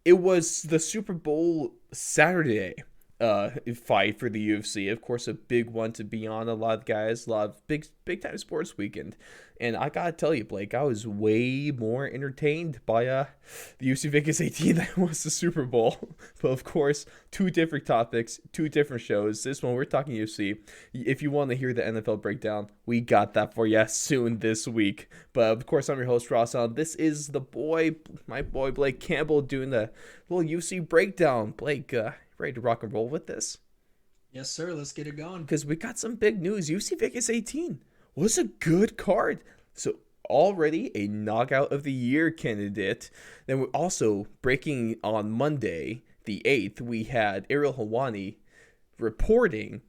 It was the Super Bowl Saturday fight for the UFC. Of course, a big one to be on. A lot of guys, a lot of big time sports weekend. And I gotta tell you, Blake, I was way more entertained by the UFC Vegas 18 than I was the Super Bowl. But of course, two different topics, two different shows. This one we're talking UFC. If you want to hear the NFL breakdown, we got that for you soon this week. But of course, I'm your host Ross. This is my boy Blake Campbell, doing the little UFC breakdown. Blake, ready to rock and roll with this? Yes, sir. Let's get it going. Because we got some big news. UFC Vegas 18 was a good card. So already a knockout of the year candidate. Then we're also breaking on Monday, the 8th, we had Ariel Helwani reporting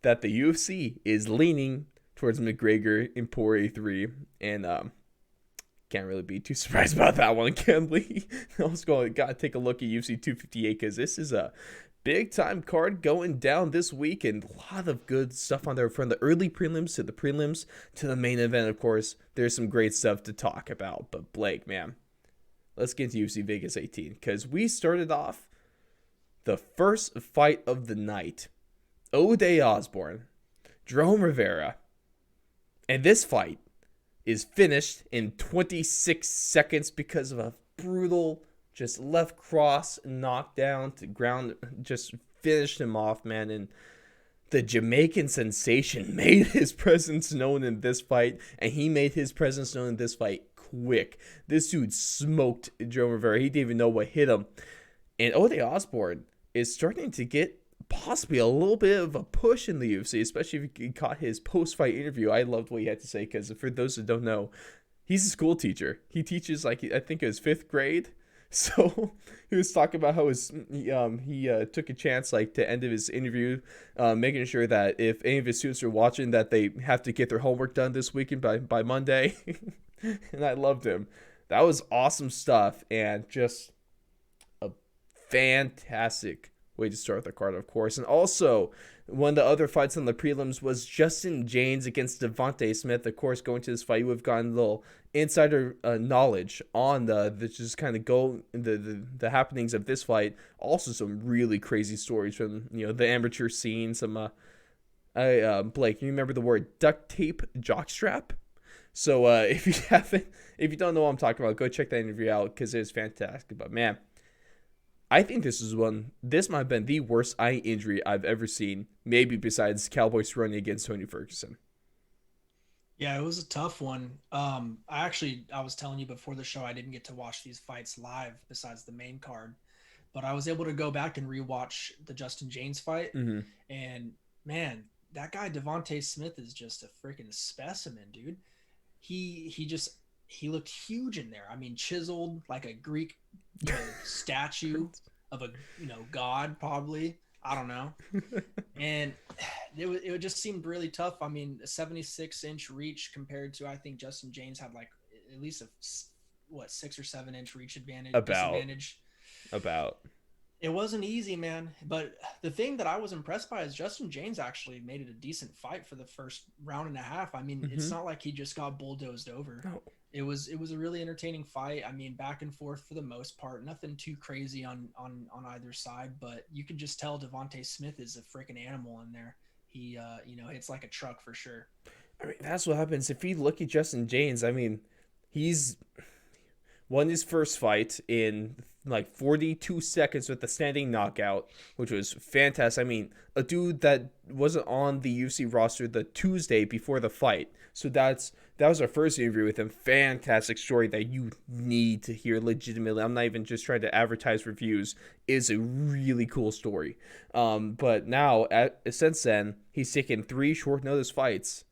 that the UFC is leaning towards McGregor in Poirier 3. And can't really be too surprised about that one, can we? Gotta take a look at UFC 258, because this is a big time card going down this week, and a lot of good stuff on there from the early prelims to the prelims to the main event. Of course, there's some great stuff to talk about. But Blake, man, let's get to UFC Vegas 18, because we started off the first fight of the night. Ode Osborne, Jerome Rivera, and this fight is finished in 26 seconds because of a brutal just left cross knockdown to ground, just finished him off, man. And the Jamaican sensation made his presence known in this fight, and he made his presence known in this fight quick. This dude smoked Joe Rivera. He didn't even know what hit him. And Ode Osborne is starting to get possibly a little bit of a push in the UFC, especially if you caught his post-fight interview. I loved what he had to say, because for those that don't know, he's a school teacher. He teaches, like, I think it was 5th grade. So he was talking about how he took a chance, like, to end of his interview, making sure that if any of his students are watching, that they have to get their homework done this weekend by Monday. And I loved him. That was awesome stuff, and just a fantastic way to start the card, of course. And also, one of the other fights on the prelims was Justin James against Devontae Smith. Of course, going to this fight, we've gotten a little insider knowledge on the just kind of go the happenings of this fight. Also, some really crazy stories from the amateur scene. Some Blake, you remember the word duct tape jockstrap? So if you don't know what I'm talking about, go check that interview out, because it was fantastic. But man, I think this might have been the worst eye injury I've ever seen, maybe besides Cowboys running against Tony Ferguson. Yeah, it was a tough one. I was telling you before the show, I didn't get to watch these fights live besides the main card, but I was able to go back and rewatch the Justin James fight. Mm-hmm. And man, that guy Devontae Smith is just a freaking specimen, dude. He looked huge in there. I mean, chiseled like a Greek statue of a god, probably. I don't know. And it just seemed really tough. I mean, a 76-inch reach compared to, I think Justin James had like at least a 6 or 7-inch reach disadvantage. About. It wasn't easy, man. But the thing that I was impressed by is Justin James actually made it a decent fight for the first round and a half. I mean, It's not like he just got bulldozed over. No. It was a really entertaining fight. I mean, back and forth for the most part. Nothing too crazy on either side, but you can just tell Devontae Smith is a freaking animal in there. He hits like a truck for sure. I mean, that's what happens if you look at Justin James. I mean, he's won his first fight in like 42 seconds with a standing knockout, which was fantastic. I mean, a dude that wasn't on the UFC roster the Tuesday before the fight. So that was our first interview with him. Fantastic story that you need to hear legitimately. I'm not even just trying to advertise reviews. It's a really cool story. But now, since then, he's taken 3 short notice fights,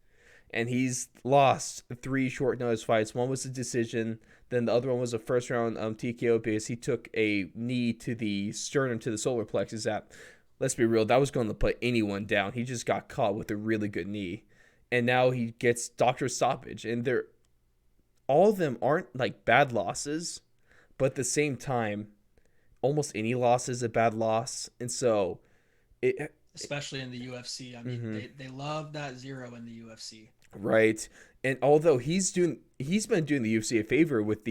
and he's lost 3 short notice fights. One was a decision. Then the other one was a first round TKO, because he took a knee to the sternum, to the solar plexus. That, let's be real, that was going to put anyone down. He just got caught with a really good knee. And now he gets doctor stoppage. And all of them aren't like bad losses, but at the same time, almost any loss is a bad loss. And so Especially in the UFC. I mean, they love that 0 in the UFC. Right. And although he's been doing the UFC a favor with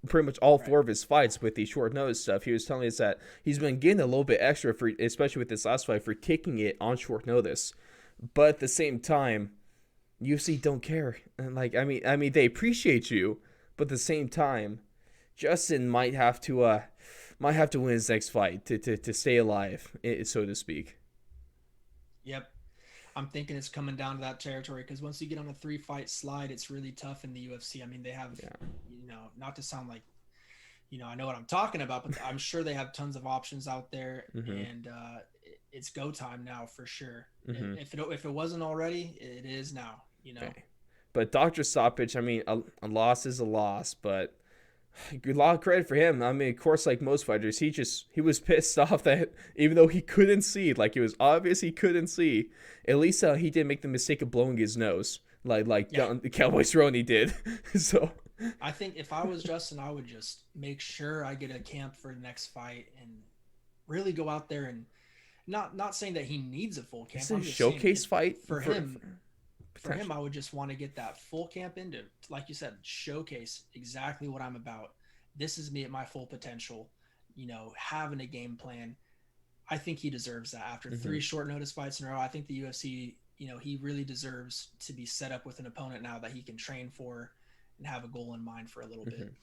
pretty much all Right. 4 of his fights with the short notice stuff. He was telling us that he's been getting a little bit extra for, especially with this last fight, for taking it on short notice. But at the same time, UFC don't care. And like, I mean, they appreciate you, but at the same time, Justin might have to win his next fight to stay alive, so to speak. Yep. I'm thinking it's coming down to that territory because once you get on a 3-fight slide, it's really tough in the UFC. I mean, they have, Yeah. not to sound like, I know what I'm talking about, but I'm sure they have tons of options out there, Mm-hmm. and it's go time now for sure. Mm-hmm. If it wasn't already, it is now. Okay. But Doctor Stoppage, I mean, a loss is a loss, but a lot of credit for him. I mean, of course, like most fighters, he was pissed off that even though he couldn't see, like it was obvious he couldn't see, at least he didn't make the mistake of blowing his nose, like Yeah. the Cowboys Roney did. So I think if I was Justin, I would just make sure I get a camp for the next fight and really go out there and not saying that he needs a full camp. it's a I'm just saying showcase fight for him. For him, potentially. I would just want to get that full camp into, like you said, showcase exactly what I'm about. This is me at my full potential, having a game plan. I think he deserves that after Mm-hmm. 3 short notice fights in a row. I think the UFC, he really deserves to be set up with an opponent now that he can train for and have a goal in mind for a little Mm-hmm. bit.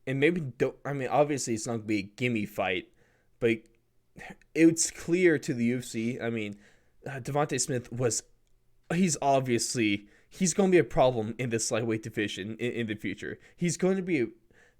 And maybe don't. I mean, obviously, it's not gonna be a gimme fight, but it's clear to the UFC. I mean, Devontae Smith was. He's going to be a problem in this lightweight division in the future. He's going to be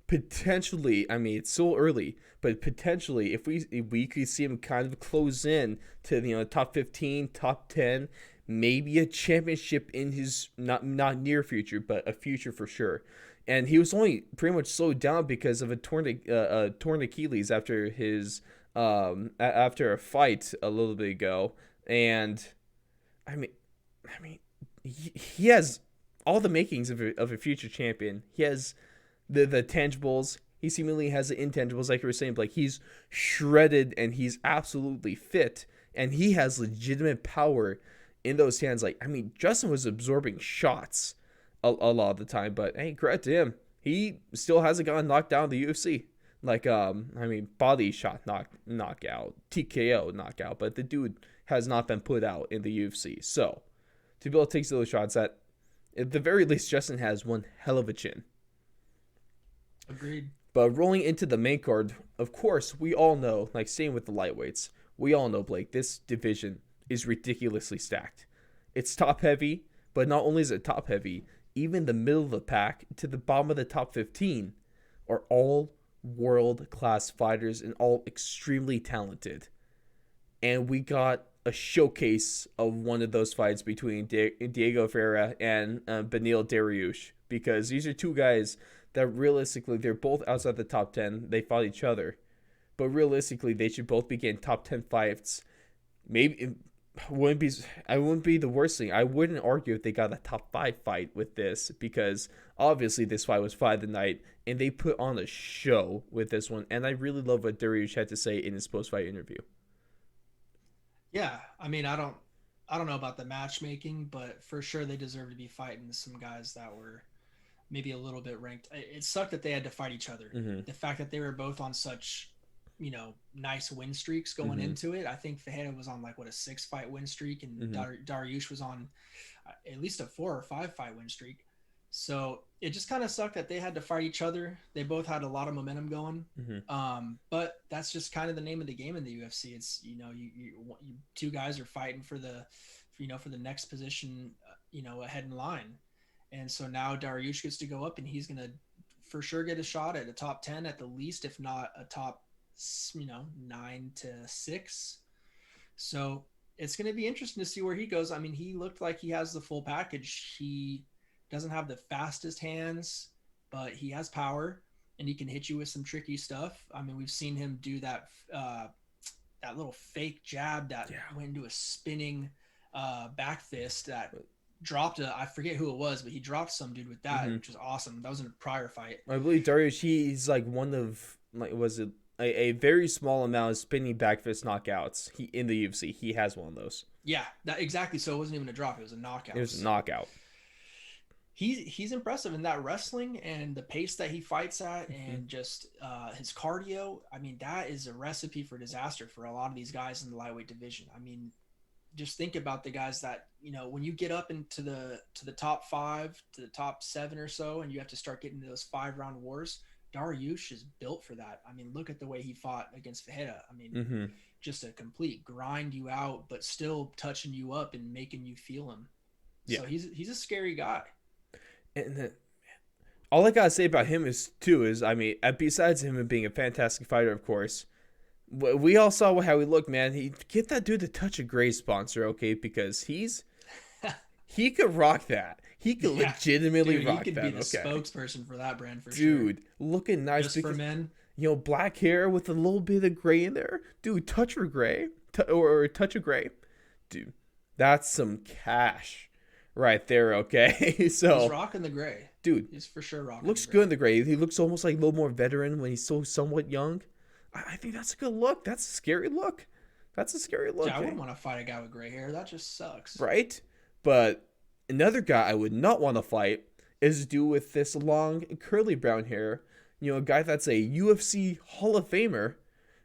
potentially. I mean, it's so early, but potentially, if we could see him kind of close in to top 15, top 10, maybe a championship in his not near future, but a future for sure. And he was only pretty much slowed down because of a torn Achilles after his after a fight a little bit ago. And I mean, he has all the makings of a future champion. He has the tangibles. He seemingly has the intangibles, like you were saying. But like, he's shredded and he's absolutely fit, and he has legitimate power in those hands. Like, I mean, Justin was absorbing shots a lot of the time, but hey, credit to him. He still hasn't gotten knocked down in the UFC. Like, I mean, body shot knockout, TKO knockout, but the dude has not been put out in the UFC. So, to be able to take those shots, at the very least, Justin has one hell of a chin. Agreed. But rolling into the main card, of course, we all know, like staying with the lightweights, we all know, Blake, this division is ridiculously stacked. It's top heavy, but not only is it top heavy, even the middle of the pack to the bottom of the top 15 are all world-class fighters and all extremely talented. And we got a showcase of one of those fights between Diego Ferreira and Beneil Dariush, because these are two guys that realistically, they're both outside the top 10. They fought each other. But realistically, they should both be getting top 10 fights. Maybe I wouldn't be the worst thing. I wouldn't argue if they got a top 5 fight with this, because obviously this fight was fight of the night and they put on a show with this one. And I really love what Dariush had to say in his post-fight interview. Yeah, I mean, I don't know about the matchmaking, but for sure they deserve to be fighting some guys that were maybe a little bit ranked. It sucked that they had to fight each other. Mm-hmm. The fact that they were both on such, nice win streaks going Mm-hmm. into it. I think Fajeda was on like a 6-fight win streak, and Mm-hmm. Dariush was on at least a 4 or 5-fight win streak. So it just kind of sucked that they had to fight each other. They both had a lot of momentum going. Mm-hmm. But that's just kind of the name of the game in the UFC. It's, you two guys are fighting for for the next position, ahead in line. And so now Dariush gets to go up, and he's going to for sure get a shot at a top 10 at the least, if not a top, 9 to 6. So it's going to be interesting to see where he goes. I mean, he looked like he has the full package. He doesn't have the fastest hands, but he has power, and he can hit you with some tricky stuff. I mean, we've seen him do that little fake jab that went into a spinning back fist that dropped I forget who it was, but he dropped some dude with that, which was awesome. That was in a prior fight. I believe Dariush, he's like one of, like, was it a very small amount of spinning back fist knockouts in the UFC. He has one of those. Yeah, exactly. So it wasn't even a drop. It was a knockout. It was a knockout. he's impressive in that wrestling and the pace that he fights at, and just his cardio. I mean, that is a recipe for disaster for a lot of these guys in the lightweight division. I mean, just think about the guys that, when you get up into the top 5 to the top 7 or so, and you have to start getting into those 5-round wars. Dariush is built for that. I mean, look at the way he fought against Fajeda. I mean, just a complete grind you out, but still touching you up and making you feel him. Yeah. So he's a scary guy. And then, all I gotta say about him is I mean, besides him being a fantastic fighter, of course, we all saw how he looked, man. Get that dude to touch a Gray sponsor, okay? Because he could rock that. He could legitimately rock that. He could be the spokesperson for that brand for sure. Dude, looking nice. Just for men. Black hair with a little bit of gray in there. Dude, touch a gray. Or touch of gray. Dude, that's some cash right there, okay? So he's rocking the gray. Dude, he's for sure rocking looks good in the gray. He looks almost like a little more veteran when he's still somewhat young. I think that's a good look. That's a scary look. Yeah, I wouldn't want to fight a guy with gray hair. That just sucks. Right? But another guy I would not want to fight is a dude with this long, curly brown hair. A guy that's a UFC Hall of Famer.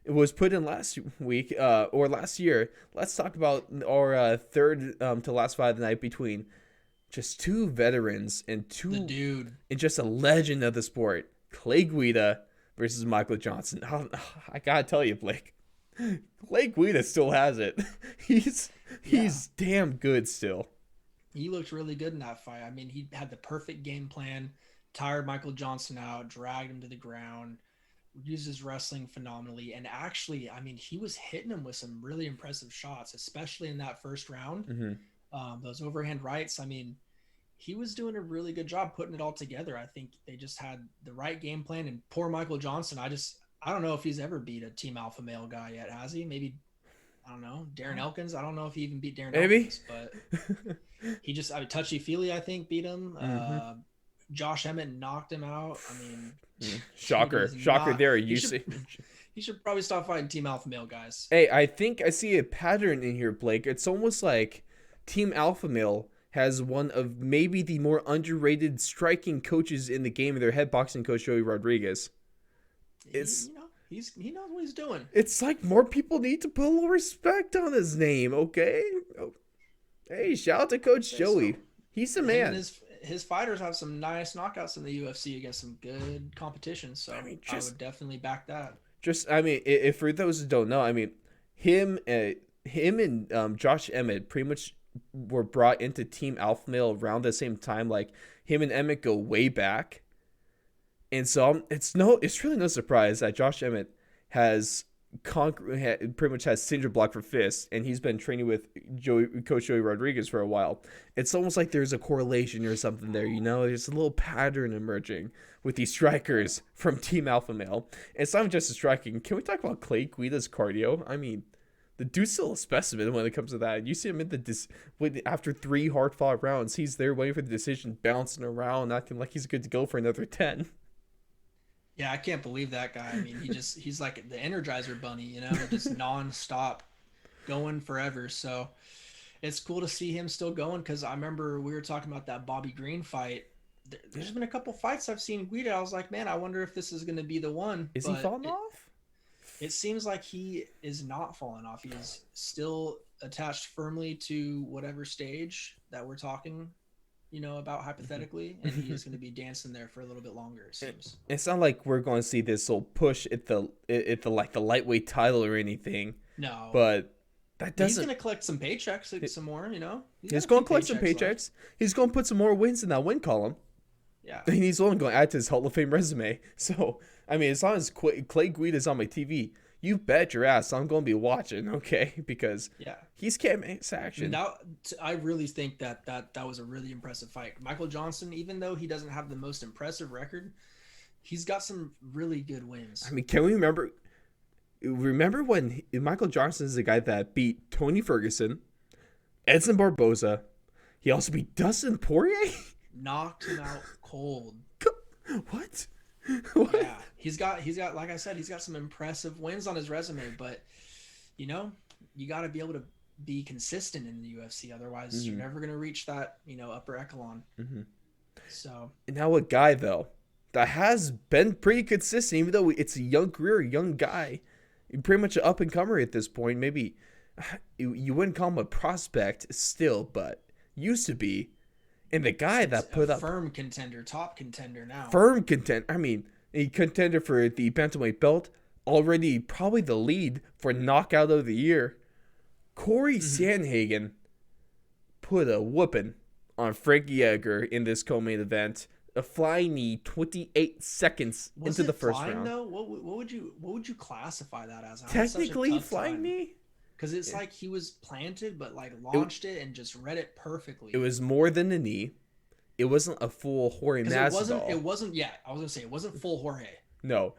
It was put in last week, or last year. Let's talk about our third to last fight of the night between just two veterans and just a legend of the sport. Clay Guida versus Michael Johnson. I gotta tell you, Blake, Clay Guida still has it. He's damn good still. He looked really good in that fight. I mean, he had the perfect game plan, tired Michael Johnson out, dragged him to the ground, used his wrestling phenomenally. And actually, I mean, he was hitting him with some really impressive shots, especially in that first round. Those overhand rights. I mean, he was doing a really good job putting it all together. I think they just had the right game plan. And poor Michael Johnson, I don't know if he's ever beat a Team Alpha Male guy yet, has he? Maybe, I don't know, Darren Elkins. I don't know if he even beat Darren Elkins, but Touchy Feely, I think, beat him. Josh Emmett knocked him out. I mean, shocker there. He should probably stop fighting Team Alpha Male guys. Hey, I think I see a pattern in here, Blake. It's almost like Team Alpha Male has one of maybe the more underrated striking coaches in the game, their head boxing coach, Joey Rodriguez. He knows what he's doing. It's like more people need to put a little respect on his name, okay? Oh. Hey, shout out to Coach Joey. So, he's the man. His fighters have some nice knockouts in the UFC against some good competition, so I would definitely back that. If for those who don't know, I mean, him and Josh Emmett pretty much were brought into Team Alpha Male around the same time. Like, him and Emmett go way back, and so it's really no surprise that Josh Emmett pretty much has cinder block for fists, and he's been training with Coach Joey Rodriguez for a while. It's almost like there's a correlation or something there, There's a little pattern emerging with these strikers from Team Alpha Male. And it's not just striking. Can we talk about Clay Guida's cardio? I mean, the dude's still a specimen when it comes to that. You see him after 3 hard-fought rounds, he's there waiting for the decision, bouncing around, acting like he's good to go for another 10. Yeah, I can't believe that guy. I mean, he's like the Energizer Bunny, just nonstop going forever. So it's cool to see him still going, because I remember we were talking about that Bobby Green fight. There's been a couple fights I've seen Guida. I was like, man, I wonder if this is going to be the one. Is he falling off? It seems like he is not falling off. He's still attached firmly to whatever stage that we're talking about hypothetically, and he is going to be dancing there for a little bit longer, it seems. It's not like we're going to see this little push at the lightweight title or anything. No. But that doesn't... He's going to collect some paychecks, some more, He's going to collect some paychecks. Left. He's going to put some more wins in that win column. Yeah. And he's only going to add to his Hall of Fame resume. So, I mean, as long as Clay Guida's on my TV, you bet your ass I'm going to be watching, okay? Because he's can't make action. Now, I really think that was a really impressive fight. Michael Johnson, even though he doesn't have the most impressive record, he's got some really good wins. I mean, can we remember when Michael Johnson is the guy that beat Tony Ferguson, Edson Barboza. He also beat Dustin Poirier. Knocked him out cold. What? Yeah, he's got like I said, he's got some impressive wins on his resume, but you got to be able to be consistent in the UFC, otherwise you're never going to reach that upper echelon. So And now a guy though that has been pretty consistent, even though it's a young career, young guy, pretty much an up and comer at this point. Maybe you wouldn't call him a prospect still, but used to be. And the guy it's that a put up firm contender, top contender now. firm content. I mean, a contender for the bantamweight belt, already probably the lead for knockout of the year. Corey Mm-hmm. Sandhagen put a whooping on Frankie Edgar in this co-main event. A flying knee 28 seconds Was into the it first flying round. though? What would you classify that as? I had such a Technically tough flying time knee? because it's like he was planted, but like It, launched it and just read it it perfectly. was more than a knee. It wasn't a full Jorge Because it wasn't, Masvidal. yeah, I was gonna say it wasn't full Jorge. No,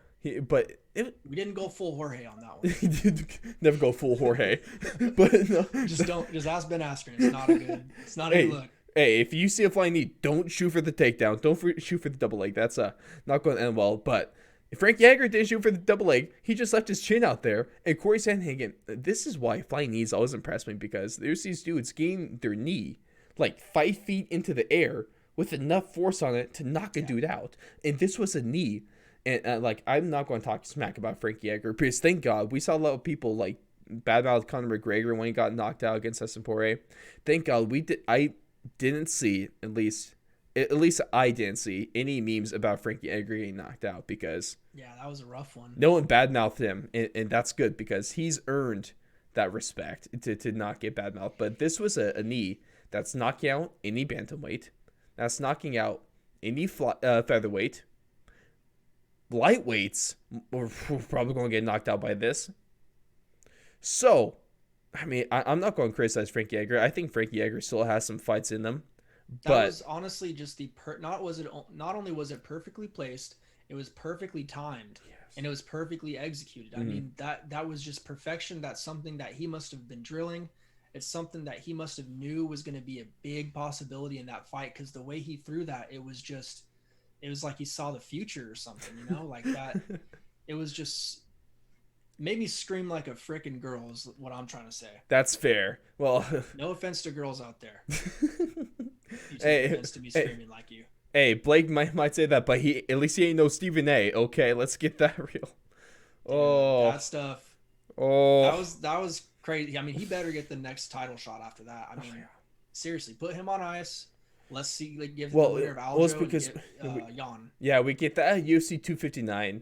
but it, We didn't go full Jorge on that one. he did never go full Jorge. But no, Just ask Ben Askren. It's not a good hey, look. hey, if you see a flying knee, don't shoot for the takedown. Don't shoot for the double leg. That's not going to end well. But if Frank Yeager didn't shoot for the double leg, he just left his chin out there. And Corey Sandhagen, this is why flying knees always impress me, because there's these dudes getting their knee like 5 feet into the air with enough force on it to knock a dude out. And this was a knee. And like, I'm not going to talk smack about Frank Yeager, because thank God we saw a lot of people like bad mouth Conor McGregor when he got knocked out against Dustin Poirier. Thank God we did. I didn't see, at least I didn't see any memes about Frankie Edgar getting knocked out, because Yeah, that was a rough one. no one badmouthed him, and that's good, because he's earned that respect to not get badmouthed. But this was a knee that's knocking out any bantamweight, that's knocking out any featherweight. Lightweights are probably going to get knocked out by this. So, I mean, I'm not going to criticize Frankie Edgar. I think Frankie Edgar still has some fights in them, That but was honestly just not only was it perfectly placed, it was perfectly timed, and it was perfectly executed. I mean, that was just perfection. That's something that he must have been drilling. It's something that he must have knew was going to be a big possibility in that fight, because the way he threw that, it was like he saw the future or something, like that. It was just made me scream like a freaking girl is what I'm trying to say. that's fair. Well, No offense to girls out there. You take hey, offense to me hey, screaming like you. hey, Blake might say that, but at least he ain't no Stephen A. Okay, let's get that real. Dude, Oh, that stuff oh, that was crazy. I mean, he better get the next title shot after that. I mean, seriously, put him on ice. Let's see, like, give the well, winner of it's Aljo because and get Jan. yeah, we get that at UFC 259.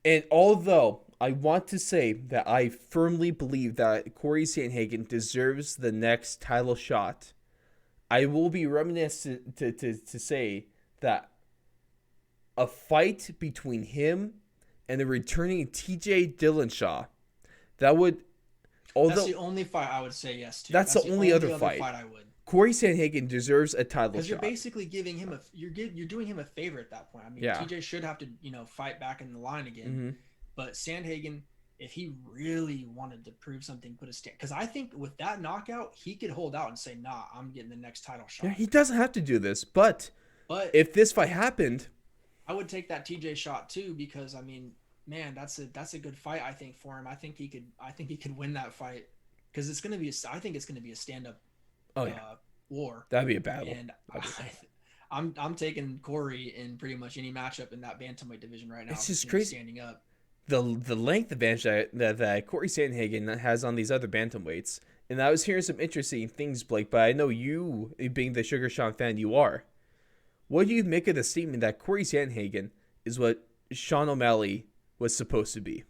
And although I want to say that I firmly believe that Corey Sandhagen deserves the next title shot, I will be remiss to say that a fight between him and the returning TJ Dillashaw, that would, That's although the only fight I would say yes to. that's the only other fight fight. I would. Corey Sandhagen deserves a title Because you're shot. basically giving him you're doing him a favor at that point. I mean, Yeah. TJ should have to fight back in the line again, Mm-hmm. but Sandhagen, if he really wanted to prove something, put a stand. Because I think with that knockout, he could hold out and say, "Nah, I'm getting the next title shot." Yeah, he doesn't have to do this, but But if this fight happened, I would take that TJ shot too, because I mean, man, that's a good fight. I think for him, I think he could win that fight, because it's gonna be. I think it's gonna be a stand up. oh yeah, War. that'd be a battle. And I'm taking Corey in pretty much any matchup in that bantamweight division right now. It's just crazy. Standing up. The length advantage that Corey Sandhagen has on these other bantamweights. And I was hearing some interesting things, Blake, but I know you, being the Sugar Sean fan you are, what do you make of the statement that Corey Sandhagen is what Sean O'Malley was supposed to be?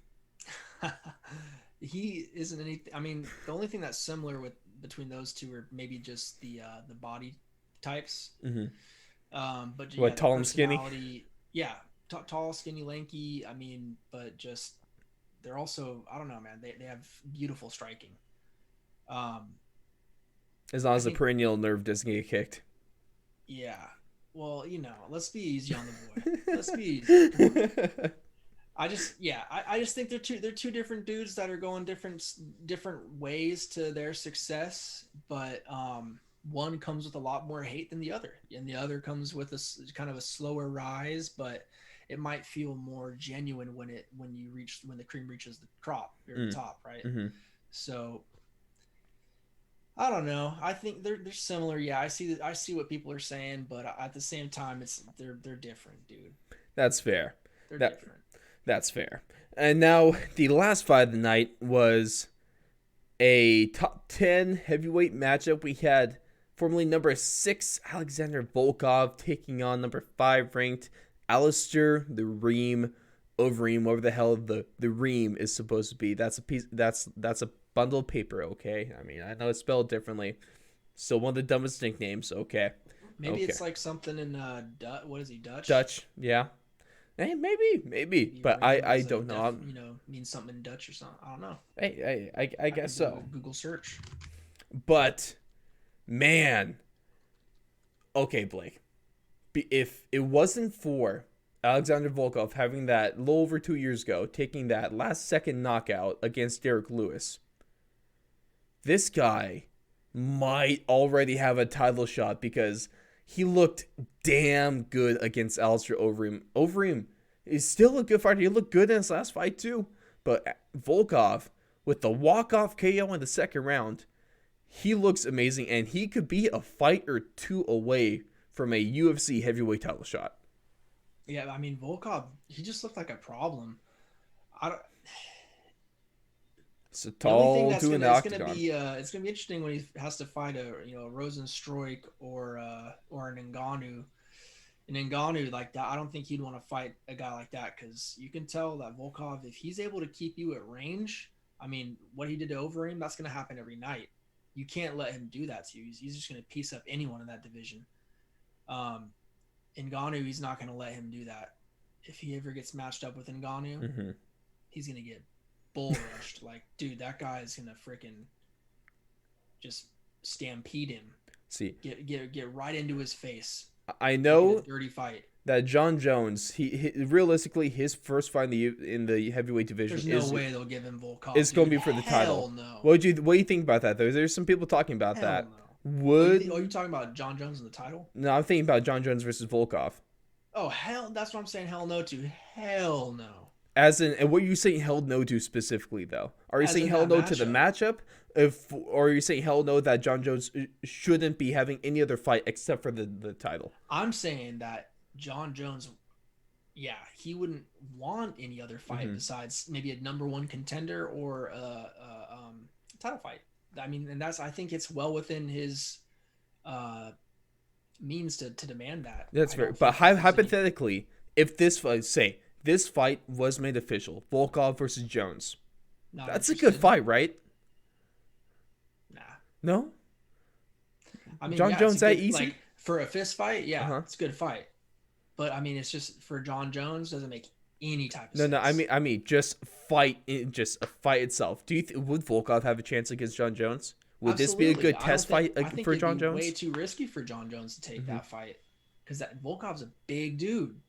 He isn't anything. I mean, the only thing that's similar between those two are maybe just the body types. Mm-hmm. But What, tall and skinny? Yeah, tall, skinny, lanky. I mean, but just they're also, I don't know, man. They have beautiful striking. As long as the perennial nerve doesn't get kicked. Yeah. Well, let's be easy on the boy. Let's be easy. I just think they're two different dudes that are going different ways to their success, but one comes with a lot more hate than the other, and the other comes with a kind of a slower rise, but it might feel more genuine when the cream reaches the crop or the top, right? Mm-hmm. So I don't know. I think they're similar. Yeah, I see what people are saying, but at the same time, it's they're different, dude. That's fair. They're That different. that's fair. And now the last fight of the night was a top 10 heavyweight matchup. We had formerly number 6 Alexander Volkov taking on number 5 ranked Alistair the Reem Overeem, whatever the hell the Reem is supposed to be. That's a piece. That's a bundle of paper. Okay, I mean I know it's spelled differently. Still one of the dumbest nicknames. Okay, Maybe okay. it's like something in what is he, Dutch? Dutch, yeah. Hey, maybe, Maybe but Reem I is a don't know. means something in Dutch or something. I don't know. I I guess could do so. a Google search. But man, okay, Blake. If it wasn't for Alexander Volkov having that a little over 2 years ago, taking that last second knockout against Derek Lewis, this guy might already have a title shot because he looked damn good against Alistair Overeem. Overeem is still a good fighter. He looked good in his last fight too. But Volkov, with the walk-off KO in the second round, he looks amazing, and he could be a fight or two away from a UFC heavyweight title shot. Yeah, I mean Volkov, he just looked like a problem. I don't. It's a The only thing tall that's dude in gonna the be octagon. it's gonna be interesting when he has to fight a Rosenstruik or an Ngannou. An Ngannou like that, I don't think he'd want to fight a guy like that because you can tell that Volkov, if he's able to keep you at range, I mean, what he did to Overeem, that's gonna happen every night. You can't let him do that to you. He's just gonna piece up anyone in that division. Um, Ngannou, he's not gonna let him do that. If he ever gets matched up with Ngannou, Mm-hmm. he's gonna get bull rushed. Like, dude, that guy is gonna freaking just stampede him. See, Get right into his face. I Make it a know dirty fight. that John Jones, he realistically his first fight in the heavyweight division There's no way they'll give him Volkov, is going to dude. be for the Hell title. no. What do you think about that though? There's some people talking about Hell that. no. Oh, you Would talking about John Jones in the title? No, I'm thinking about John Jones versus Volkov. Oh hell, that's what I'm saying. Hell no to. Hell no. As in, and what are you saying hell no to specifically though? Are you As saying in hell that no to the matchup. matchup? If or are you saying hell no that John Jones shouldn't be having any other fight except for the title? I'm saying that John Jones, yeah, he wouldn't want any other fight Mm-hmm. besides maybe a number one contender or a title fight. I mean, and that's I think it's well within his uh, means to demand that. That's I fair. don't But think that there's any. hypothetically, if this fight, say this fight was made official, Volkov versus Jones, Not that's a good interested. fight, right? Nah. No, I mean, John yeah, it's a Jones that good easy? like for a fist fight. Uh Yeah, huh. it's a good fight. But I mean, it's just for John Jones doesn't make any type of No, no. sense. I mean, just just a fight itself. Do you would Volkov have a chance against John Jones? Would this be a Absolutely. good I don't test think fight I think for it'd be John way Jones? too risky for John Jones to take Hmm. that fight because that Volkov's a big dude.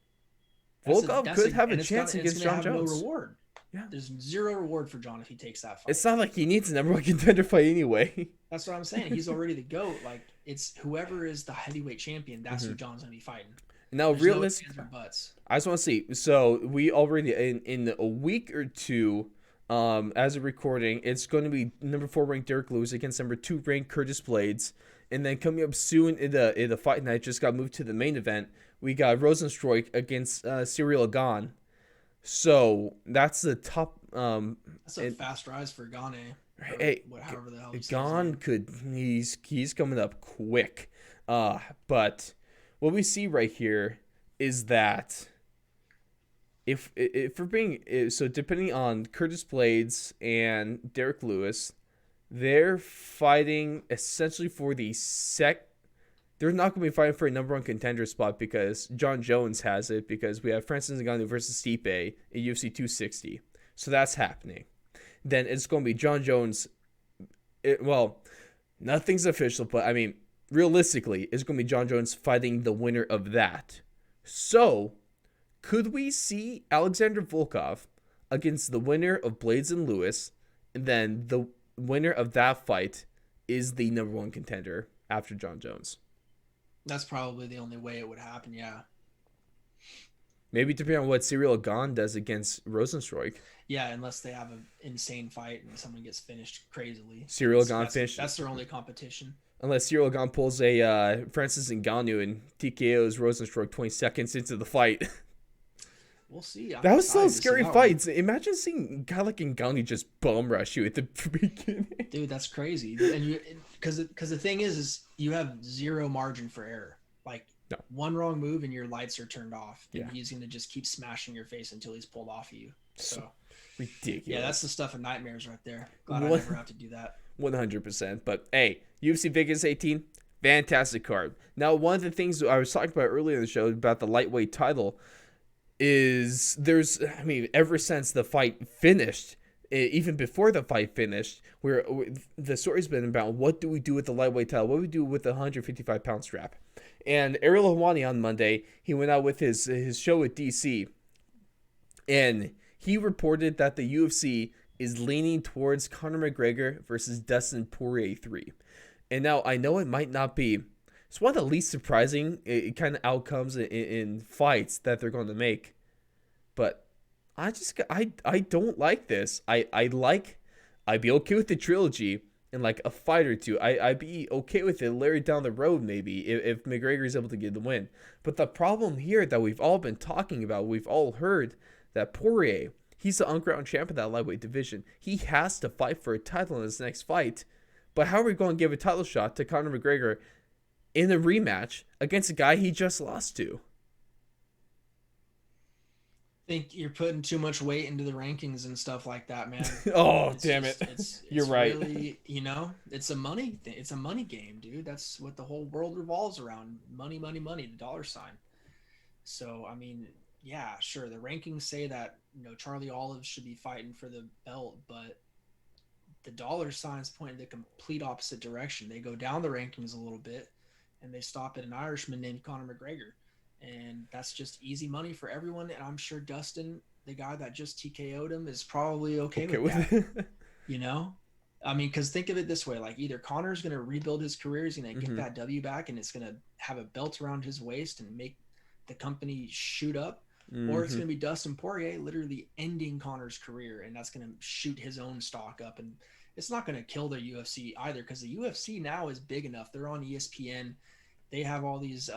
Volkov That's a could have a and chance it's against gonna John have no Jones. reward. Yeah, There's zero reward for John if he takes that it's fight. not like he needs a number one contender fight anyway. That's what I'm saying. He's already the GOAT. Like it's whoever is the heavyweight champion, that's who Hmm. John's gonna be fighting. Now, There's no realist, ifs, ands, or buts. I just want to see. So we already in a week or two, as a recording, it's going to be number 4 ranked Derek Lewis against number 2 ranked Curtis Blades, and then coming up soon in the fight night just got moved to the main event. We got Rosenstruik against Cyril Gane. So that's the top. That's a And fast rise for Gane, or hey, however the hell you say his Gane name. could he's coming up quick. But what we see right here is that if we're being so depending on Curtis Blades and Derek Lewis, they're fighting essentially for the sec. They're not going to be fighting for a number one contender spot because John Jones has it because we have Francis Ngannou versus Stipe in UFC 260. So that's happening. Then it's going to be John Jones. Well, nothing's official, but I mean, realistically, it's going to be John Jones fighting the winner of that. So could we see Alexander Volkov against the winner of Blades and Lewis, and then the winner of that fight is the number one contender after John Jones? That's probably the only way it would happen. Yeah. Maybe depending on what Ciryl Gane does against Rosenstruik. Yeah, unless they have an insane fight and someone gets finished crazily. Ciryl Gane finished. That's their only competition. Unless Ciryl Gane pulls a Francis Ngannou and TKO's Rosenstruik 20 seconds into the fight. We'll see. That was still a scary fight. Imagine seeing a guy like Ngannou just bum rush you at the beginning. Dude, that's crazy. And because the thing is you have zero margin for error. Like one wrong move and your lights are turned off. And he's gonna just keep smashing your face until he's pulled off of you. So ridiculous. Yeah, that's the stuff of nightmares right there. Glad I never have to do that. 100%. But hey, UFC Vegas 18, fantastic card. Now, one of the things I was talking about earlier in the show about the lightweight title is ever since the fight finished, even before the fight finished, where the story's been about what do we do with the lightweight title, what do we do with the 155-pound strap. And Ariel Helwani on Monday, he went out with his show at DC, and he reported that the UFC is leaning towards Conor McGregor versus Dustin Poirier 3. And now I know it might not be, it's one of the least surprising kind of outcomes in fights that they're going to make. But I don't like this. I'd be okay with the trilogy in like a fight or two. I'd be okay with it later down the road maybe if McGregor is able to get the win. But the problem here that we've all been talking about, we've all heard that Poirier, he's the uncrowned champ of that lightweight division. He has to fight for a title in his next fight. But how are we going to give a title shot to Conor McGregor in a rematch against a guy he just lost to? I think you're putting too much weight into the rankings and stuff like that, man. Damn it. You're right. Really, it's a money thing. It's a money game, dude. That's what the whole world revolves around. Money, money, money, the dollar sign. So, I mean, yeah, sure. The rankings say that, Charlie Olives should be fighting for the belt, but the dollar signs point in the complete opposite direction. They go down the rankings a little bit and they stop at an Irishman named Conor McGregor. And that's just easy money for everyone. And I'm sure Dustin, the guy that just TKO'd him, is probably okay with that. I mean, because think of it this way, like either Conor's going to rebuild his career, he's going to get that W back, and it's going to have a belt around his waist and make the company shoot up, or it's going to be Dustin Poirier literally ending Conor's career, and that's going to shoot his own stock up. And it's not going to kill the UFC either, because the UFC now is big enough. They're on ESPN. They have all these,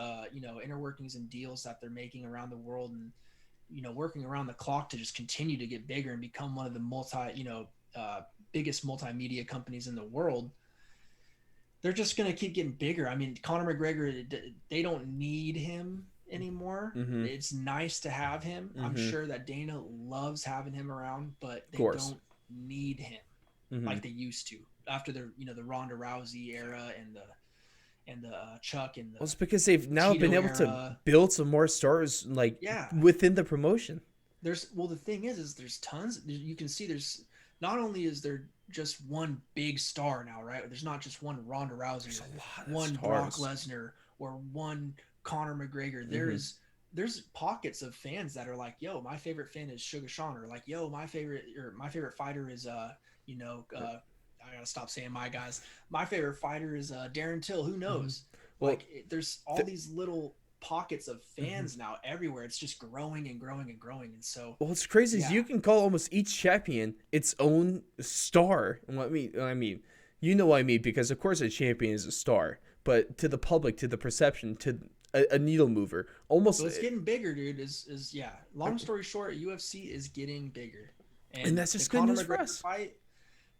inner workings and deals that they're making around the world, and, working around the clock to just continue to get bigger and become one of the biggest multimedia companies in the world. They're just going to keep getting bigger. I mean, Conor McGregor, they don't need him anymore. It's nice to have him. I'm sure that Dana loves having him around, but they don't need him like they used to after the Ronda Rousey era and the Chuck and the. Well, it's because they've now Tito been able to build some more stars within the promotion. The thing is there's tons. You can see there's not only is there just one big star now, right? There's not just one Ronda Rousey, one Brock Lesnar, or one Conor McGregor. There's pockets of fans that are like, yo, my favorite fan is Sugar Sean, or like, yo, my favorite fighter is I gotta stop saying my guys. My favorite fighter is Darren Till. Who knows? Well, there's all these little pockets of fans now everywhere. It's just growing and growing and growing. And so, what's crazy is you can call almost each champion its own star. And what I mean, what I mean, because of course a champion is a star, but to the public, to the perception, to a needle mover, almost. So it's getting bigger, dude. Long story short, UFC is getting bigger, and that's just good news for us. Fight,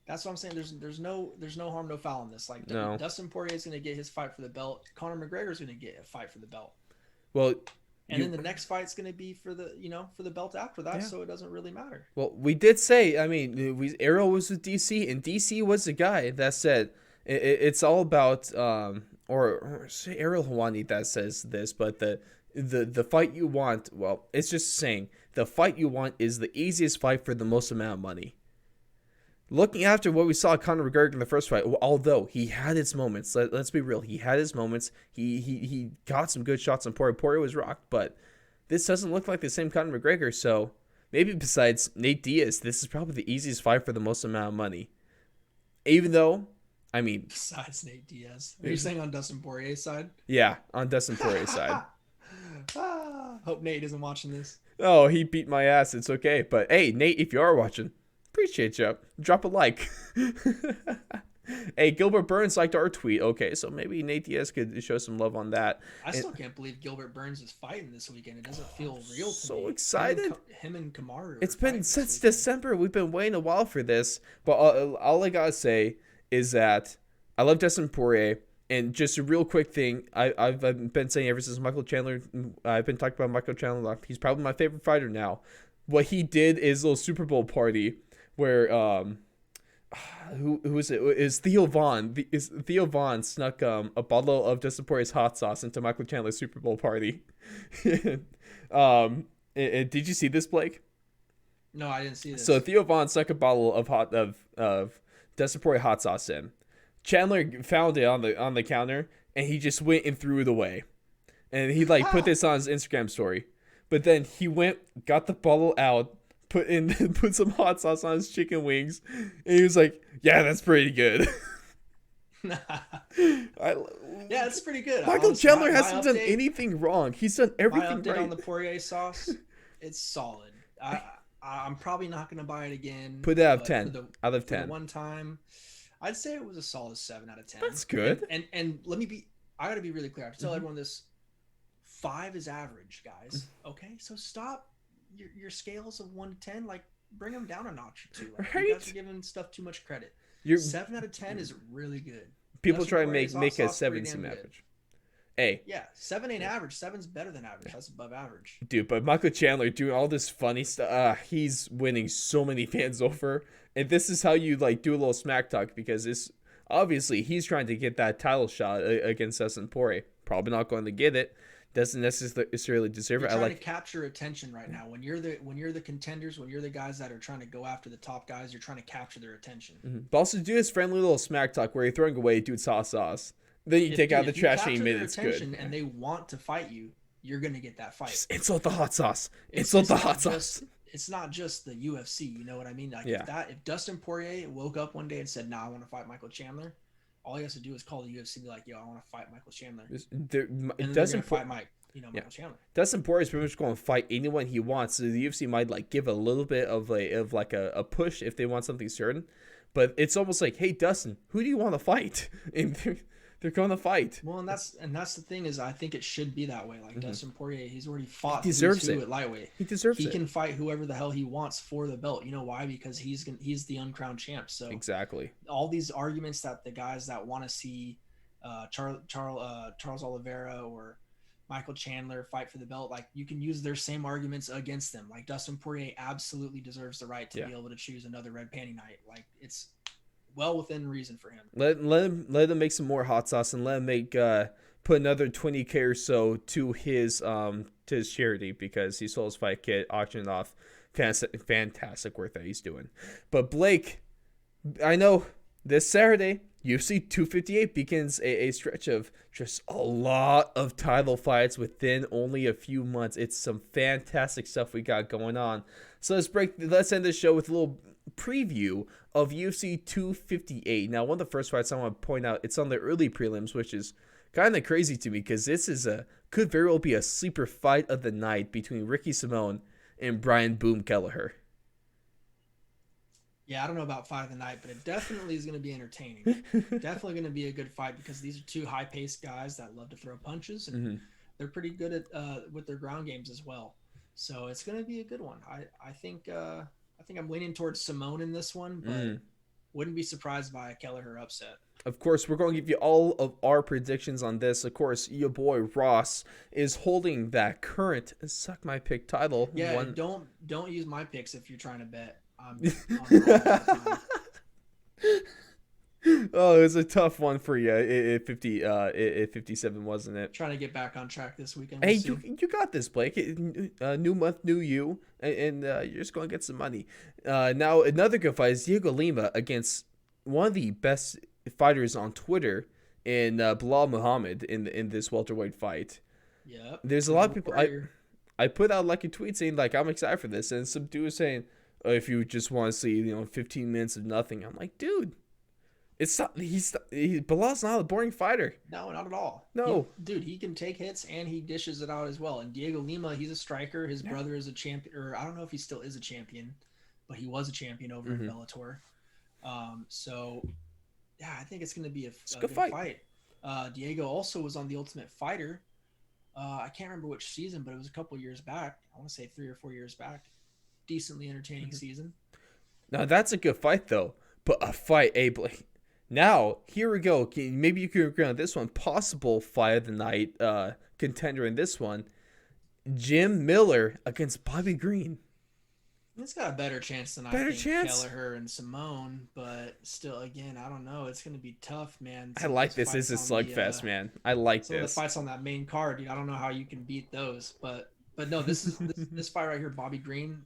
that's what I'm saying. There's no harm, no foul in this. Like Dustin Poirier is going to get his fight for the belt. Conor McGregor is going to get a fight for the belt. Well, then the next fight's going to be for the belt after that. So it doesn't really matter. Well, we did say, I mean, Arrow was with DC, and DC was the guy that said it's all about or say Ariel Helwani that says this, but the fight you want. Well, it's just saying the fight you want is the easiest fight for the most amount of money. Looking after what we saw Conor McGregor in the first fight, although he had his moments, let's be real, he had his moments. He got some good shots on Poirier. Poirier was rocked, but this doesn't look like the same Conor McGregor. So maybe besides Nate Diaz, this is probably the easiest fight for the most amount of money. Even though, I mean, besides Nate Diaz, are you saying on Dustin Poirier's side? Yeah, on Dustin Poirier's side. Hope Nate isn't watching this. Oh, he beat my ass. It's okay. But hey, Nate, if you are watching, appreciate you. Drop a like. Hey, Gilbert Burns liked our tweet. Okay, so maybe Nate Diaz could show some love on that. I still can't believe Gilbert Burns is fighting this weekend. It doesn't feel real to so me. Excited. Him and Kamaru. It's been since December. We've been waiting a while for this. But all I gotta say is that I love Dustin Poirier. And just a real quick thing, I've been saying ever since Michael Chandler, I've been talking about Michael Chandler. He's probably my favorite fighter now. What he did is a little Super Bowl party where who is it? Is Theo Vaughn? Theo Vaughn snuck a bottle of Dustin Poirier's hot sauce into Michael Chandler's Super Bowl party. Did you see this, Blake? No, I didn't see this. So Theo Vaughn snuck a bottle of Dustin Poirier hot sauce in. Chandler found it on the counter, and he just went and threw it away. And he put this on his Instagram story. But then he went, got the bottle out, put some hot sauce on his chicken wings, and he was like, "Yeah, that's pretty good." Yeah, it's pretty good. Michael Chandler hasn't done anything wrong. He's done everything right. On the Poirier sauce, it's solid. I'm probably not gonna buy it again. Put it out of 10. Out of 10. One time. I'd say it was a solid 7 out of 10. That's good. And I gotta be really clear. I have to tell everyone this. 5 is average, guys. Okay, so stop your scales of 1 to 10. Bring them down a notch or 2. You guys are giving stuff too much credit. 7 out of 10 is really good. People try to make a 7 seem average. Hey. Yeah, 7 ain't average. 7's better than average. That's above average. Dude, but Michael Chandler doing all this funny stuff. He's winning so many fans over. And this is how you do a little smack talk, because obviously he's trying to get that title shot against Dustin Poirier. Probably not going to get it. Doesn't necessarily deserve it. You're trying to capture attention right now. When you're the contenders, when you're the guys that are trying to go after the top guys, you're trying to capture their attention. Mm-hmm. But also do this friendly little smack talk where you're throwing away dude's hot sauce. Then you take out the trash and you admit it's good. And they want to fight you, you're gonna get that fight. Just insult the hot sauce. Insult the hot sauce. It's not just the UFC, you know what I mean? If Dustin Poirier woke up one day and said, "Nah, I want to fight Michael Chandler," all he has to do is call the UFC and be like, "Yo, I want to fight Michael Chandler." And doesn't fight Mike. Michael Chandler. Dustin Poirier is pretty much going to fight anyone he wants. So the UFC might give a little bit of a push if they want something certain, but it's almost like, "Hey, Dustin, who do you want to fight?" And they're going to fight. Well, and that's the thing is, I think it should be that way. Dustin Poirier, he's already fought. He deserves it at lightweight. He deserves it. He can fight whoever the hell he wants for the belt. You know why? Because he's the uncrowned champ. So exactly. All these arguments that the guys that want to see Charles Oliveira or Michael Chandler fight for the belt, you can use their same arguments against them. Dustin Poirier absolutely deserves the right to be able to choose another red panty night. It's well within reason for him. Let him make some more hot sauce, and let him put another 20K or so to his charity, because he sold his fight kit, auctioned off. Fantastic work that he's doing. But Blake, I know this Saturday UFC 258 begins a stretch of just a lot of title fights within only a few months. It's some fantastic stuff we got going on. So let's end this show with a little preview of UFC 258. Now, one of the first fights I want to point out, it's on the early prelims, which is kind of crazy to me, because this could very well be a sleeper fight of the night between Ricky Simone and Brian Boom Kelleher. Yeah, I don't know about fight of the night, but it definitely is going to be entertaining. Definitely going to be a good fight, because these are two high-paced guys that love to throw punches, and they're pretty good at with their ground games as well. So it's going to be a good one. I think I'm leaning towards Simone in this one, but wouldn't be surprised by a Kelleher upset. Of course, we're going to give you all of our predictions on this. Of course, your boy Ross is holding that current Suck My Pick title. Yeah, don't use my picks if you're trying to bet. Oh, it was a tough one for you at 57, wasn't it? Trying to get back on track this weekend. Hey, you got this, Blake. New month, new you, and you're just going to get some money. Now, another good fight is Diego Lima against one of the best fighters on Twitter in Bilal Muhammad in this welterweight fight. Yeah. There's a lot of people. I put out a tweet saying I'm excited for this, and some dude was saying, if you just want to see 15 minutes of nothing, I'm like, dude, It's not. Bilal's not a boring fighter. No, not at all. No. Dude, he can take hits and he dishes it out as well. And Diego Lima, he's a striker. His Yeah. brother is a champion, or I don't know if he still is a champion, but he was a champion over in Mm-hmm. Bellator. So yeah, I think it's going to be It's a a good good fight. fight. Diego also was on the Ultimate Fighter. I can't remember which season, but it was a couple years back. I want to say 3 or 4 years back. Decently entertaining Mm-hmm. season. Now that's a good fight though, but a fight, Blake. Now here we go. Maybe you can agree on this one. Possible fight of the night contender in this one: Jim Miller against Bobby Green. It's got a better chance than I Better think chance. Kelleher and Simone, but still, again, I don't know. It's going to be tough, man. I Some of like those this. This fights is on the slugfest, man. I like some of the this. fights on that main card, dude. I don't know how you can beat those, but no, this fight right here, Bobby Green,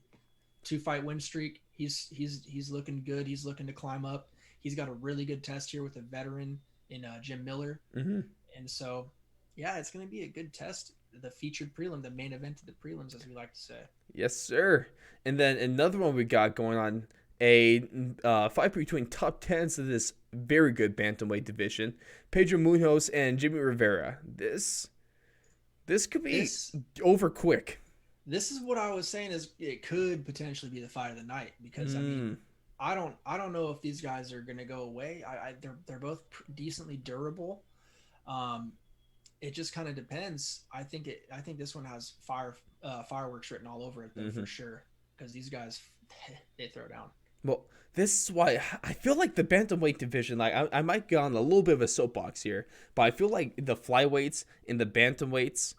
2 fight win streak. He's looking good. He's looking to climb up. He's got a really good test here with a veteran in Jim Miller, Mm-hmm. and so yeah, it's going to be a good test. The featured prelim, the main event of the prelims, as we like to say. Yes, sir. And then another one we got going on, a fight between top tens of this very good bantamweight division: Pedro Munoz and Jimmy Rivera. This could be This over quick. this is what I was saying is it could potentially be the fight of the night because I mean Mm. I don't know if these guys are going to go away. They're both decently durable. Um, it just kind of depends. I think this one has fireworks written all over it though Mm-hmm. for sure because these guys they throw down. Well, this is why I feel like the bantamweight division. Like I might get on a little bit of a soapbox here, but I feel like the flyweights and the bantamweights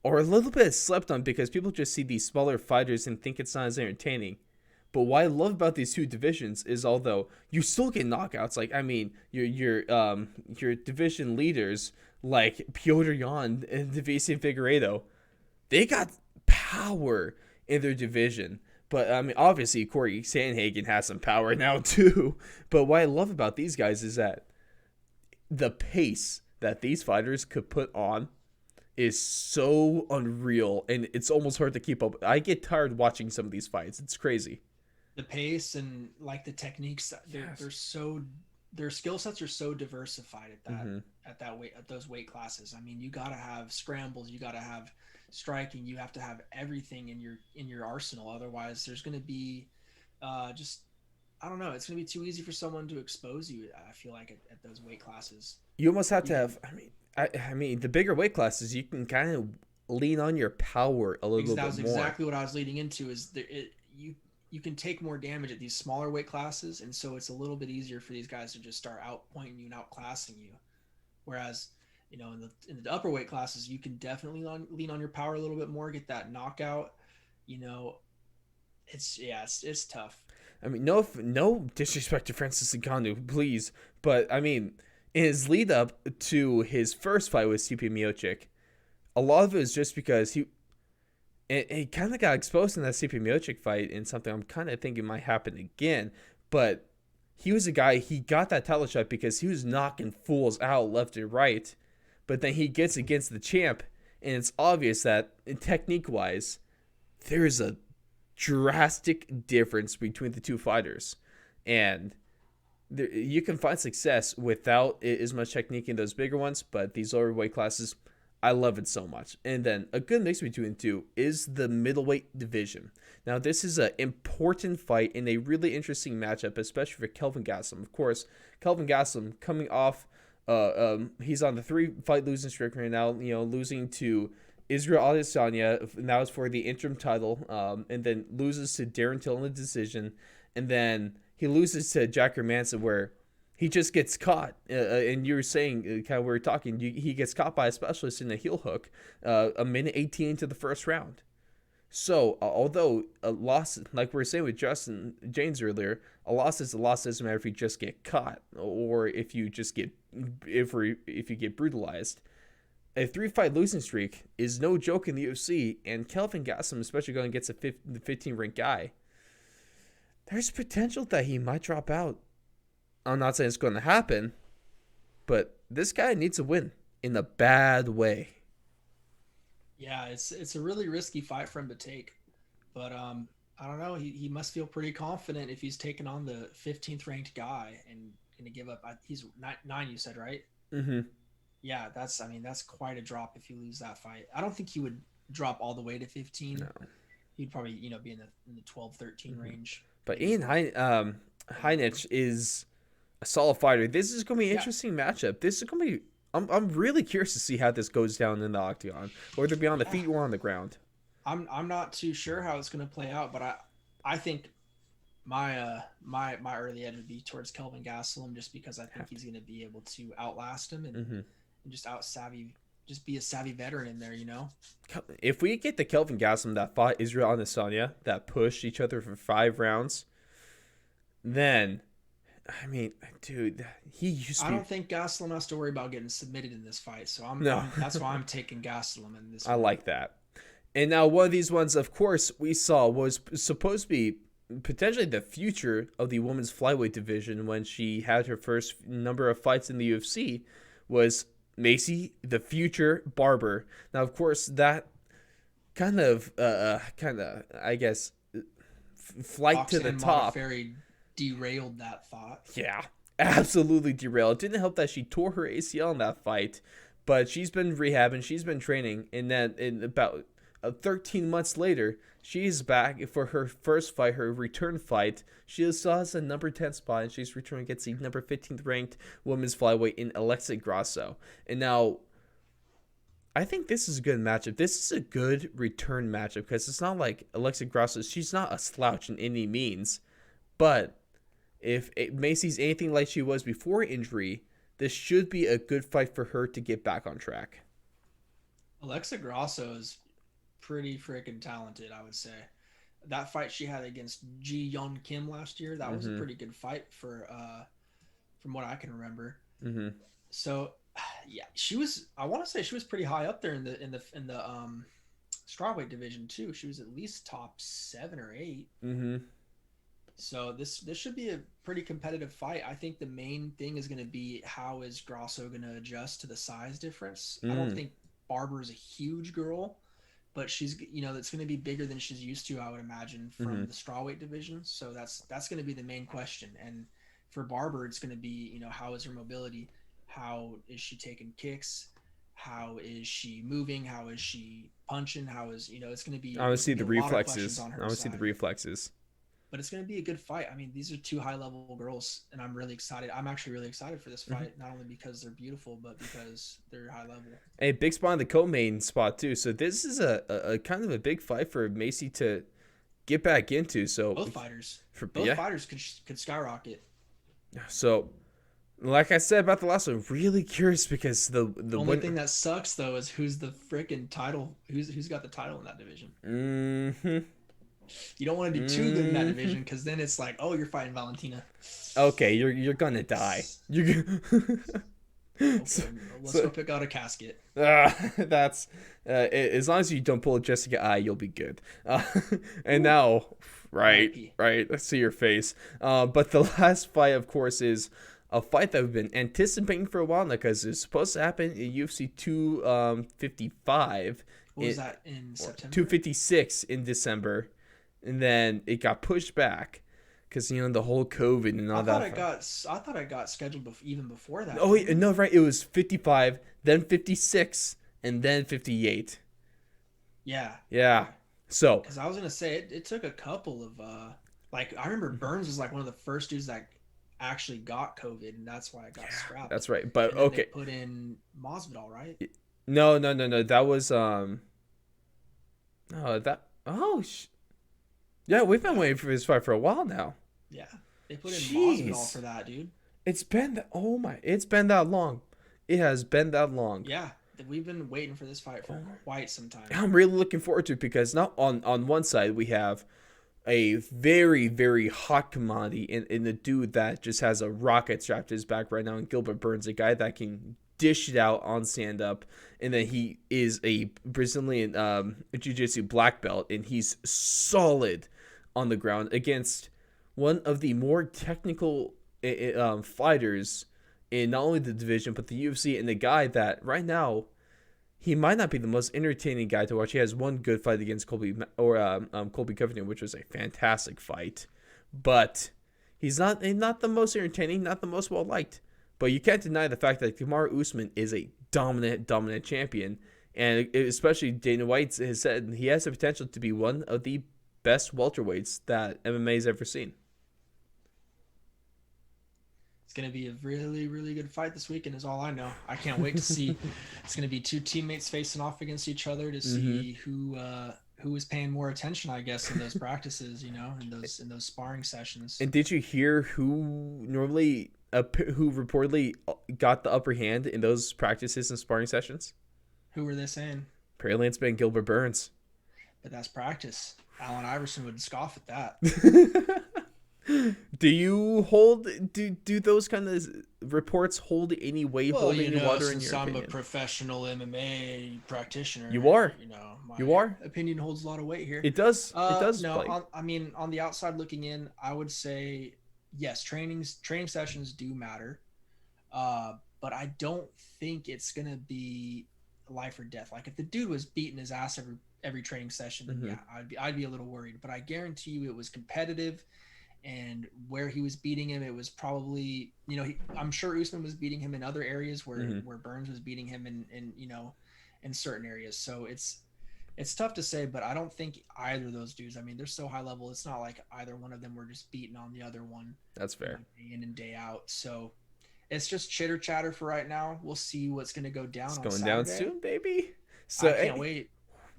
are a little bit slept on because people just see these smaller fighters and think it's not as entertaining. But what I love about these two divisions is although you still get knockouts, like I mean your division leaders like Piotr Jan and Davison Figueiredo, they got power in their division. But I mean, obviously, Corey Sandhagen has some power now too. But what I love about these guys is that the pace that these fighters could put on is so unreal, and it's almost hard to keep up. I get tired watching some of these fights. It's crazy. The pace and like the techniques they're Yes. so their skill sets are so diversified Mm-hmm. at that weight at those weight classes. I mean, you got to have scrambles, you got to have striking, you have to have everything in your arsenal. Otherwise, there's going to be just I don't know. It's going to be too easy for someone to expose you. I feel like at those weight classes, You almost have you to can. have. I mean, the bigger weight classes, you can kind of lean on your power a little That bit was more. exactly what I was leading into. You can take more damage at these smaller weight classes, and so it's a little bit easier for these guys to just start outpointing you and outclassing you. Whereas, in the upper weight classes, you can definitely lean on your power a little bit more, get that knockout. You know, it's tough. I mean, no disrespect to Francis Ngannou, please, but I mean, in his lead up to his first fight with CP Miocic, a lot of it was just because he kind of got exposed in that CP Miocic fight, and something I'm kind of thinking might happen again. But he was a guy, he got that title shot because he was knocking fools out left and right. But then he gets against the champ, and it's obvious that technique wise, there's a drastic difference between the two fighters. And you can find success without as much technique in those bigger ones, but these lower weight classes, I love it so much. And then a good mix between the two is the middleweight division. Now, this is an important fight and a really interesting matchup, especially for Kelvin Gastelum. Of course, Kelvin Gastelum coming off, he's on the 3-fight losing streak right now. Losing to Israel Adesanya, and that was for the interim title, and then loses to Darren Till in the decision, and then he loses to Jack Hermanson where he just gets caught. And you were saying, kind of we were talking, he gets caught by a specialist in a heel hook, a minute 18 into the first round. So, although a loss, like we were saying with Justin James earlier, a loss is a loss. Doesn't matter if you just get caught or if you just get if you get brutalized. A 3-fight losing streak is no joke in the UFC, and Kelvin Gastelum, especially going against a 15 ranked guy, there's potential that he might drop out. I'm not saying it's going to happen, but this guy needs a win in a bad way. Yeah, it's a really risky fight for him to take, but I don't know. He must feel pretty confident if he's taking on the 15th ranked guy and going to give up. He's nine, you said, right? Mm-hmm. Yeah, I mean, that's quite a drop if you lose that fight. I don't think he would drop all the way to 15. No. He'd probably, be in the 12, 13 Mm-hmm. range. But Maybe Heinich is a solid fighter. This is going to be an interesting matchup. This is going to be. I'm really curious to see how this goes down in the octagon, whether it be on the feet or on the ground. I'm not too sure how it's going to play out, but I think my early edge would be towards Kelvin Gastelum, just because I think he's going to be able to outlast him and just just be a savvy veteran in there, If we get the Kelvin Gastelum that fought Israel Adesanya, that pushed each other for 5 rounds, then, I mean, dude, he used to I don't think Gastelum has to worry about getting submitted in this fight, so that's why I'm taking Gastelum in this I like that. And now one of these ones, of course, we saw was supposed to be potentially the future of the women's flyweight division when she had her first number of fights in the UFC, was Macy, the future Barber. Now, of course, that kind of, I guess, flight Boxing to the and top. Modafferi derailed that thought. Yeah, absolutely derailed. It didn't help that she tore her ACL in that fight, but she's been rehabbing, she's been training, and then in about 13 months later, she's back for her first fight, her return fight. She still has a number 10 spot, and she's returning against the number 15th ranked women's flyweight in Alexa Grasso. And now, I think this is a good matchup. This is a good return matchup because it's not like Alexa Grasso, she's not a slouch in any means. But if Macy's anything like she was before injury, this should be a good fight for her to get back on track. Alexa Grasso is pretty freaking talented, I would say. That fight she had against Ji Yeon Kim last year, that was a pretty good fight for from what I can remember. So yeah, I want to say she was pretty high up there in the strawweight division too. She was at least top 7 or 8. So this should be a pretty competitive fight. I think the main thing is going to be how is Grasso going to adjust to the size difference. I don't think Barber is a huge girl, but she's, that's going to be bigger than she's used to, I would imagine, from the strawweight division. So that's going to be the main question. And for Barber, it's going to be, how is her mobility? How is she taking kicks? How is she moving? How is she punching? How is, it's going to be. I want to see the reflexes. But it's going to be a good fight. I mean, these are 2 high-level girls, and I'm really excited. I'm actually really excited for this fight, not only because they're beautiful, but because they're high-level. A big spot in the co-main spot, too. So this is a kind of a big fight for Macy to get back into. So both fighters could skyrocket. So, like I said about the last one, really curious because the only thing that sucks, though, is who's the freaking title. Who's got the title in that division? You don't want to do too good in that division because then it's like, oh, you're fighting Valentina. Okay, you're gonna die. You're okay, let's go pick out a casket. That's as long as you don't pull Jessica I, you'll be good. And now, right, I see your face. But the last fight, of course, is a fight that we've been anticipating for a while now because it's supposed to happen in UFC 255. What was that in September? 256 in December. And then it got pushed back because the whole COVID and all that. I thought it got scheduled even before that. Oh wait, no, right? It was 55, then 56, and then 58. Yeah. So. Because I was gonna say it took a couple of I remember Burns was like one of the first dudes that actually got COVID, and that's why it got scrapped. That's right. But and okay. They put in Masvidal, right? No. That was yeah, we've been waiting for this fight for a while now. Yeah, they put in Masvidal for that, dude. It's been that long. It has been that long. Yeah, we've been waiting for this fight for quite some time. I'm really looking forward to it because now on one side we have a very, very hot commodity in the dude that just has a rocket strapped to his back right now in Gilbert Burns, a guy that can dish it out on stand up, and then he is a Brazilian jiu-jitsu black belt, and he's solid on the ground against one of the more technical fighters in not only the division but the UFC, and the guy that right now he might not be the most entertaining guy to watch. He has one good fight against Colby Covington, which was a fantastic fight, but he's not the most entertaining, not the most well liked. But you can't deny the fact that Kamaru Usman is a dominant champion, and especially Dana White has said he has the potential to be one of the best welterweights that MMA's ever seen. It's going to be a really, really good fight this weekend is all I know. I can't wait to see. It's going to be two teammates facing off against each other to see who is paying more attention, I guess, in those practices, in those sparring sessions. And did you hear who reportedly got the upper hand in those practices and sparring sessions? Who were they saying? Apparently it's been Gilbert Burns. But that's practice. Allen Iverson would scoff at that. Do those kind of reports hold any weight, hold any water in your opinion? I'm a professional MMA practitioner. You are. My opinion holds a lot of weight here. It does. No, on the outside looking in, I would say yes. Training sessions do matter, but I don't think it's gonna be life or death. Like if the dude was beating his ass every training session, then yeah, I'd be a little worried. But I guarantee you, it was competitive. And where he was beating him, it was probably, I'm sure Usman was beating him in other areas where Burns was beating him in certain areas. So it's tough to say, but I don't think either of those dudes, I mean, they're so high level. It's not like either one of them were just beating on the other one. That's fair. Day in and day out. So it's just chitter chatter for right now. We'll see what's going to go down. It's going down soon, baby. So I can't wait.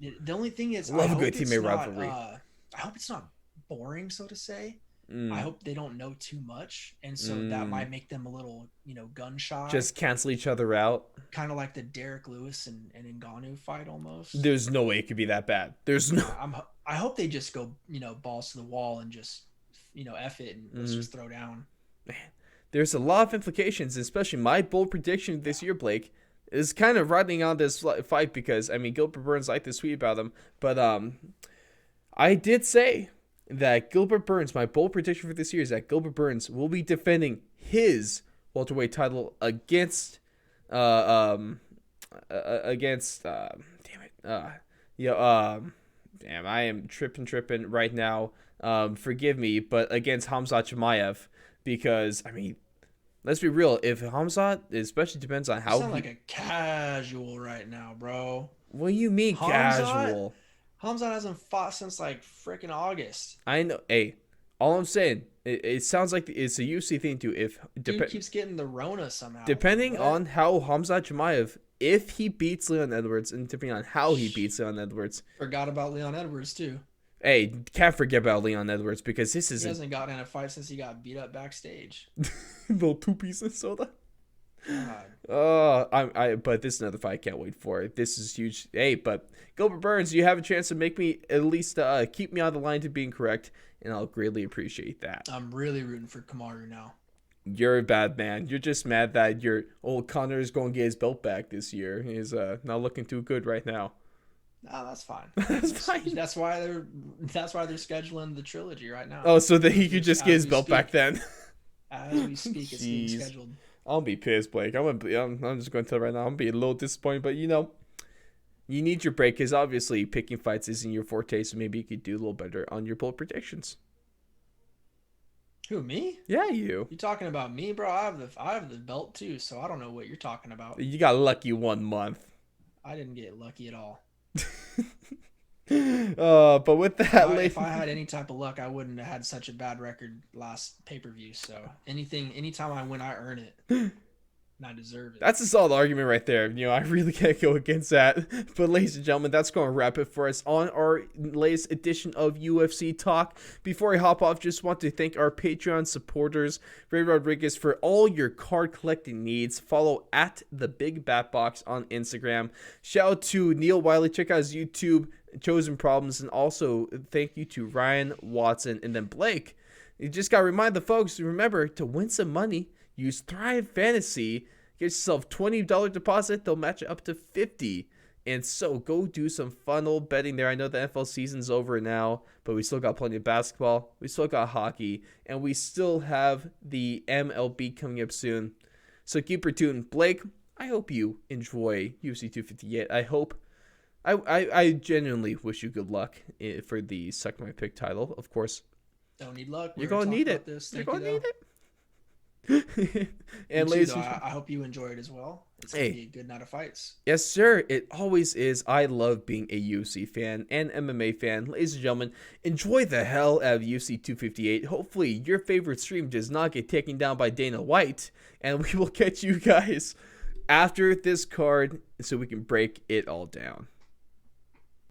The only thing is, love a good teammate rivalry. I hope it's not boring, so to say. I hope they don't know too much, and so that might make them a little, gun shy. Just cancel each other out. Kind of like the Derek Lewis and Ngannou fight almost. There's no way it could be that bad. There's no. I hope they just go, balls to the wall and just, F it and let's just throw down. Man, there's a lot of implications, especially my bold prediction this year, Blake, is kind of riding on this fight because, I mean, Gilbert Burns liked to tweet about him, but I did say that Gilbert Burns, my bold prediction for this year is that Gilbert Burns will be defending his welterweight title against damn, I am tripping right now. Forgive me, but against Khamzat Chimaev, because I mean, let's be real. If Khamzat, especially depends on how you sound like a casual right now, bro. What do you mean casual? Khamzat hasn't fought since like freaking August. I know. Hey, all I'm saying, it sounds like it's a UFC thing too. If dude keeps getting the Rona somehow. Depending on how Khamzat Chimaev, if he beats Leon Edwards, and depending on how he beats Leon Edwards. Forgot about Leon Edwards too. Hey, can't forget about Leon Edwards because this is. He hasn't gotten in a fight since he got beat up backstage. Little 2-piece of soda. But this is another fight I can't wait for. This is huge. Hey, but Gilbert Burns, you have a chance to make me at least keep me on the line to being correct, and I'll greatly appreciate that. I'm really rooting for Kamaru now. You're a bad man. You're just mad that your old Conor is going to get his belt back this year. He's not looking too good right now. No, that's fine. That's fine. That's why they're scheduling the trilogy right now. Oh, so that he could just get his belt back then. As we speak, it's being scheduled. I'll be pissed, Blake. I'm just going to tell right now. I'm being a little disappointed, but you need your break because obviously picking fights isn't your forte. So maybe you could do a little better on your bold predictions. Who, me? Yeah, you. You talking about me, bro? I have the belt too, so I don't know what you're talking about. You got lucky 1 month. I didn't get lucky at all. But with that, if I had any type of luck, I wouldn't have had such a bad record last pay-per-view. So anytime I win, I earn it. And I deserve it. That's a solid argument right there. I really can't go against that. But ladies and gentlemen, that's going to wrap it for us on our latest edition of UFC Talk. Before I hop off, just want to thank our Patreon supporters, Ray Rodriguez, for all your card collecting needs. Follow at the Big Bat Box on Instagram. Shout out to Neil Wiley. Check out his YouTube, Chosen Problems, and also thank you to Ryan Watson and then Blake. You just got to remind the folks, remember to win some money. Use Thrive Fantasy. Get yourself $20 deposit. They'll match it up to $50. And so go do some fun old betting there. I know the NFL season's over now, but we still got plenty of basketball. We still got hockey. And we still have the MLB coming up soon. So keep her tuned. Blake, I hope you enjoy UFC 258. I genuinely wish you good luck for the Suck My Pick title. Of course, Don't need luck. you're gonna need it. You're gonna need it. And ladies, I hope you enjoy it as well. It's gonna be a good night of fights. Yes, sir. It always is. I love being a UFC fan and MMA fan. Ladies and gentlemen, enjoy the hell out of UFC 258. Hopefully, your favorite stream does not get taken down by Dana White, and we will catch you guys after this card so we can break it all down.